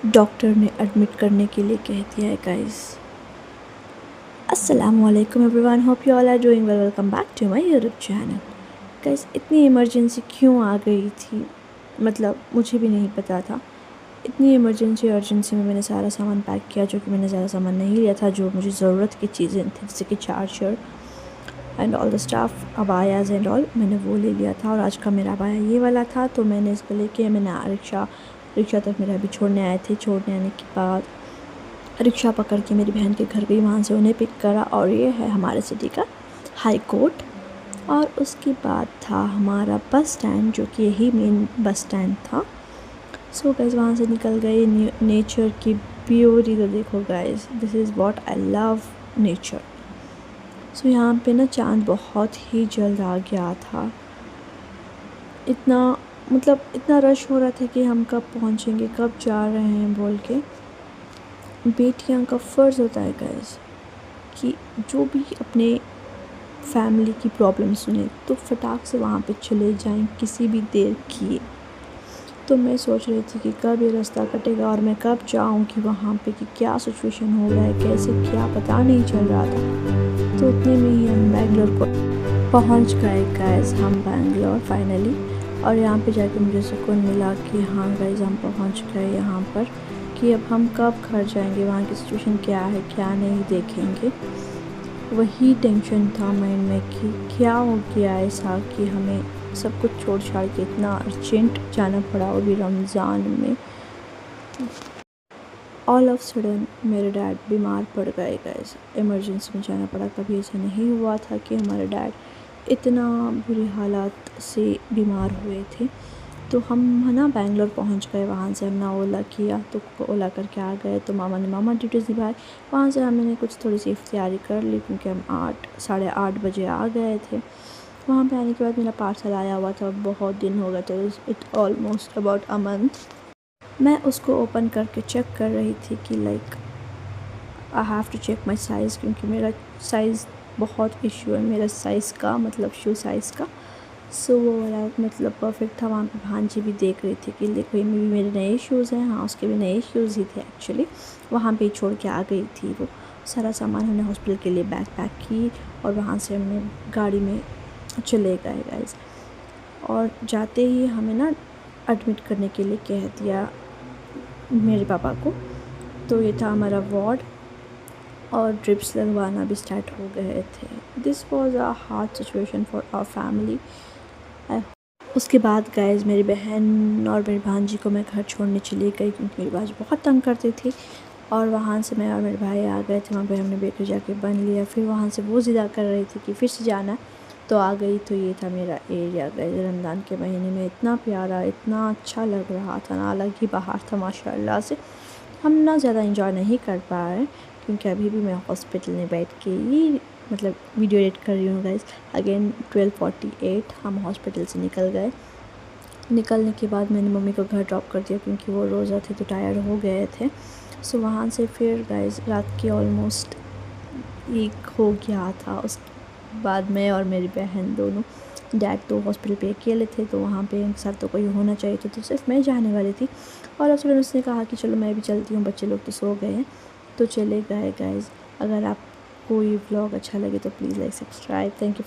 Doctor ने admit करने के लिए कह दिया है गाइस। अस्सलामुअलैकुम everyone, hope you all are doing well. Welcome back to my YouTube channel. Guys, इतनी इमरजेंसी क्यों आ गई थी, मतलब मुझे भी नहीं पता था। इतनी अर्जेंसी में मैंने सारा सामान पैक किया, जो कि मैंने ज़्यादा सामान नहीं लिया था। जो मुझे ज़रूरत की चीज़ें थी, जैसे कि charger and all the stuff, abayas and all, मैंने वो ले लिया था। और आज का मेरा अबाया ये वाला था, तो मैंने इसको लेके मैंने रिक्शा तक मेरे अभी छोड़ने आए थे। छोड़ने आने के बाद रिक्शा पकड़ के मेरी बहन के घर गई, वहाँ से उन्हें पिक करा। और ये है हमारे सिटी का हाई कोर्ट। और उसके बाद था हमारा बस स्टैंड, जो कि यही मेन बस स्टैंड था। सो गाइस, वहाँ से निकल गए। नेचर की ब्यूटी तो देखो guys, this is what I love, nature. So यहाँ पे ना चांद बहुत ही जल्द आ गया था। इतना रश हो रहा था कि हम कब पहुँचेंगे, कब जा रहे हैं बोल के। बेटियां का फ़र्ज़ होता है गाइस कि जो भी अपने फैमिली की प्रॉब्लम सुने तो फटाक से वहाँ पे चले जाएं, किसी भी देर किए। तो मैं सोच रही थी कि कब ये रास्ता कटेगा और मैं कब जाऊँगी वहाँ पे, कि क्या सिचुएशन हो रहा है, कैसे क्या पता नहीं चल रहा था। तो उतने में ही हम बेंगलोर को पहुँच गए गाइस, हम बेंगलोर फाइनली। और यहाँ पे जाके मुझे सुकून मिला कि हाँ गाइस, हम पहुँच गए यहाँ पर। कि अब हम कब घर जाएंगे, वहाँ की सिचुएशन क्या है क्या नहीं देखेंगे। वही टेंशन था माइंड में कि क्या हो गया ऐसा कि हमें सब कुछ छोड़ छाड़ के इतना अर्जेंट जाना पड़ा, वो भी रमज़ान में। ऑल ऑफ सडन मेरे डैड बीमार पड़ गए गाइस, इमरजेंसी में जाना पड़ा। कभी ऐसा नहीं हुआ था कि हमारे डैड इतना बुरी हालात से बीमार हुए थे। तो हम है ना बेंगलोर पहुंच गए। वहाँ से हमने ओला किया, तो ओला करके आ गए। तो मामा ने ड्यूटीज़ निभाई। वहाँ से हमने कुछ थोड़ी सी तैयारी कर ली, क्योंकि हम 8 साढ़े 8 बजे आ गए थे। वहाँ पे आने के बाद मेरा पार्सल आया हुआ था, बहुत दिन हो गए थे, it almost about a month. मैं उसको ओपन करके चेक कर रही थी कि like I have to check my size, क्योंकि मेरा साइज़ बहुत इशू है, मेरा साइज़ का मतलब शू साइज़ का। सो वो वाला मतलब परफेक्ट था। वहाँ पे भांजी भी देख रही थी कि देखो, ये भी मेरे नए शूज़ हैं। हाँ, उसके भी नए शूज़ ही थे एक्चुअली। वहाँ पे छोड़ के आ गई थी वो सारा सामान। हमने हॉस्पिटल के लिए बैग पैक की और वहाँ से हमने गाड़ी में चले गए गाइस। और जाते ही हमें ना एडमिट करने के लिए कह दिया मेरे पापा को। तो ये था हमारा वार्ड, और ड्रिप्स लगवाना भी स्टार्ट हो गए थे। This was a hard situation for our family. उसके बाद गाइस, मेरी बहन और मेरी भांजी को मैं घर छोड़ने चली गई, क्योंकि मेरी भांजी बहुत तंग करती थी। और वहाँ से मैं और मेरे भाई आ गए थे। वहाँ पे हमने बेकर जाके बन लिया। फिर वहाँ से वो ज़िद्द कर रही थी कि फिर से जाना है, तो आ गई। तो ये था मेरा एरिया गाइस, रमज़ान के महीने में इतना प्यारा, इतना अच्छा लग रहा था ना, अलग ही बाहर था माशाल्लाह से। हम ना ज़्यादा इंजॉय नहीं कर पा रहे, क्योंकि अभी भी मैं हॉस्पिटल में बैठ के ही मतलब वीडियो एडिट कर रही हूँ गाइस। अगेन 12:48 हम हॉस्पिटल से निकल गए। निकलने के बाद मैंने मम्मी को घर ड्रॉप कर दिया, क्योंकि वो रोज़ा थे तो टायर्ड हो गए थे। सो वहाँ से फिर गाइस रात के ऑलमोस्ट 1 हो गया था। उसके बाद मैं और मेरी बहन दोनों, डैड तो हॉस्पिटल पे अकेले थे, तो वहाँ पे उनके साथ तो कोई होना चाहिए था, तो सिर्फ मैं जाने वाली थी। और अब फिर उसने कहा कि चलो मैं भी चलती हूँ, बच्चे लोग तो सो गए हैं। तो चले गए गाइस। अगर आपको ये व्लॉग अच्छा लगे तो please like subscribe. Thank you.